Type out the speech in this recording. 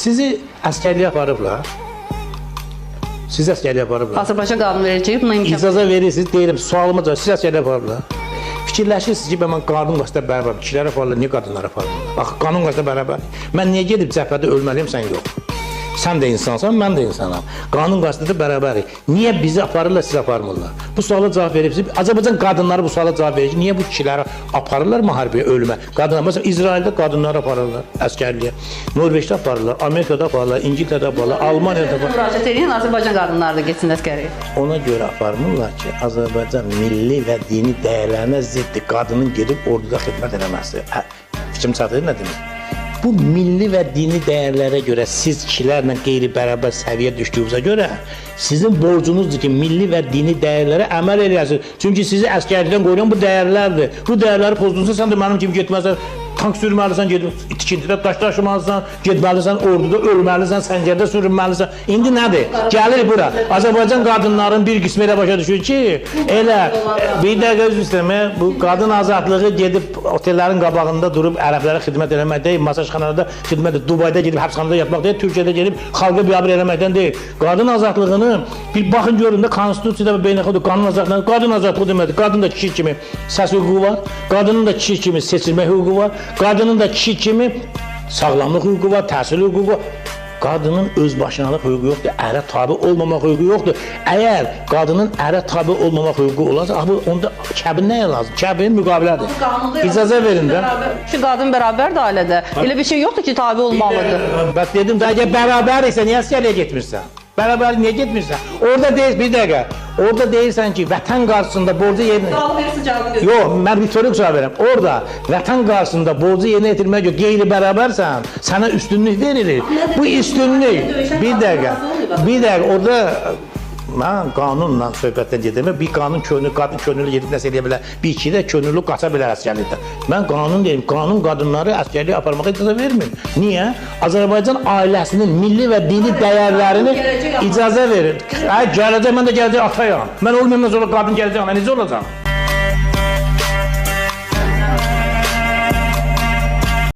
Sizi əskərliyə aparıblar. Siz əskərliyə aparıblar. Azərbaycan qanunu verəcək, buna imkan. İcazə verirsiniz, deyirəm, sualıma cavab, siz əskərliyə aparıblar. Fikirləşirsiniz ki, mən qanun qaydasında bərabər, kişilərə aparırlar, niyə qadınlara aparırlar? Bax, qanun qaydasında bərabər. Mən niyə gedib cəbhədə ölməliyim, sən yox? Sən də insansan, mən də insanam. Qanun qaydasında bərabərik. Niyə bizi aparırlar, siz aparmırlar? Bu suala cavab verirsiniz. Azərbaycan qadınları bu suala cavab verir ki, niyə bu kişiləri aparırlar müharibəyə, ölümə? Qadınlar, məsələn, İsraildə qadınları aparırlar əskərliyə. Norveçdə aparırlar, Amerikada aparırlar, İngiltərədə aparırlar, Almaniyada aparırlar. Müraciət edin, Azərbaycan qadınları da getsin əskəriyə. Ona görə aparmırlar ki, Azərbaycan milli və dini dəyərlərinə ziddir qadının gedib orduda xidmət eləməsi. Fikrim çatır, nə demək? Bu milli və dini dəyərlərə görə siz kişilərlə qeyri-bərabər səviyyə düşdüyünüzə görə sizin borcunuzdur ki, milli və dini dəyərlərə əməl eləyəsiniz. Çünki sizi əskərlikdən qoruyan bu dəyərlərdir. Bu dəyərləri pozdunsa, sən də mənim kimi getməsən, tank sürməlisən, tikintidə daş daşımalısan, getməlisən, orduda ölməlisən, səngərdə sürünməlisən. İndi nədir? Gəlir bura. Azərbaycan qadınların bir qismi elə başa düşür ki, elə bir dəqiqə üzr istəyirəm, bu qadın azadlığı gedib otellərin qabağında durub ərəblərə xidmət eləmək deyil, masajxanada xidmət edib, Dubayda gedib həbsxanada yatmaq deyil, Türkiyədə gedib xalqa biabır eləməkdən deyil. Qadın azadlığını bir baxın görün də konstitusiyada və beynəlxalq qanun azadlığı, qadın azadlığı deməkdir. Qadın da kişi kimi səs hüququ var, qadının da kişi kimi seçilmə hüququ var. Qadının da kişi kimi sağlamlıq hüququ var, təhsil hüququ var. Qadının özbaşınalıq hüququ yoxdur, ərə tabi olmamaq hüququ yoxdur. Əgər qadının ərə tabi olmamaq hüququ olarsa, onda kəbin nəyə lazım? Kəbin müqavilədir. İcazə verin də. Şu qadın bərabərdir ailədə. Elə bir şey yoxdur ki, tabi olmalıdır. Bak dedim də, əgər bərabər isə niyə əskərliyə getmirsən? Bərabər niyə getmirsən? Orada deyil, bir dəqiqə. Orada deyirsən ki, vətən qarşısında borcu yerinə... Sual verirsin, cavabı gözlə. Yox, mən ritorik sual verirəm. Orada vətən qarşısında borcu yerinə yetirmək yox, qeyri-bərabərsən, sənə üstünlük verilir. Bu üstünlük, bir dəqiqə, orada... Mən qanunla söhbətdən gedirəm, bir qanun qadın könüllü gedib nəsə eləyə bilər, bir iki də könüllü qaça bilər əskərlikdən. Mən qanun deyim, qanun qadınları əskərliyə aparmağa icazə vermir. Niyə? Azərbaycan ailəsinin milli və dini dəyərlərini icazə verir. Gələcək, mən də gələcək atayam. Mən olmayımdan sonra qadın gələcək, mən necə olacaq?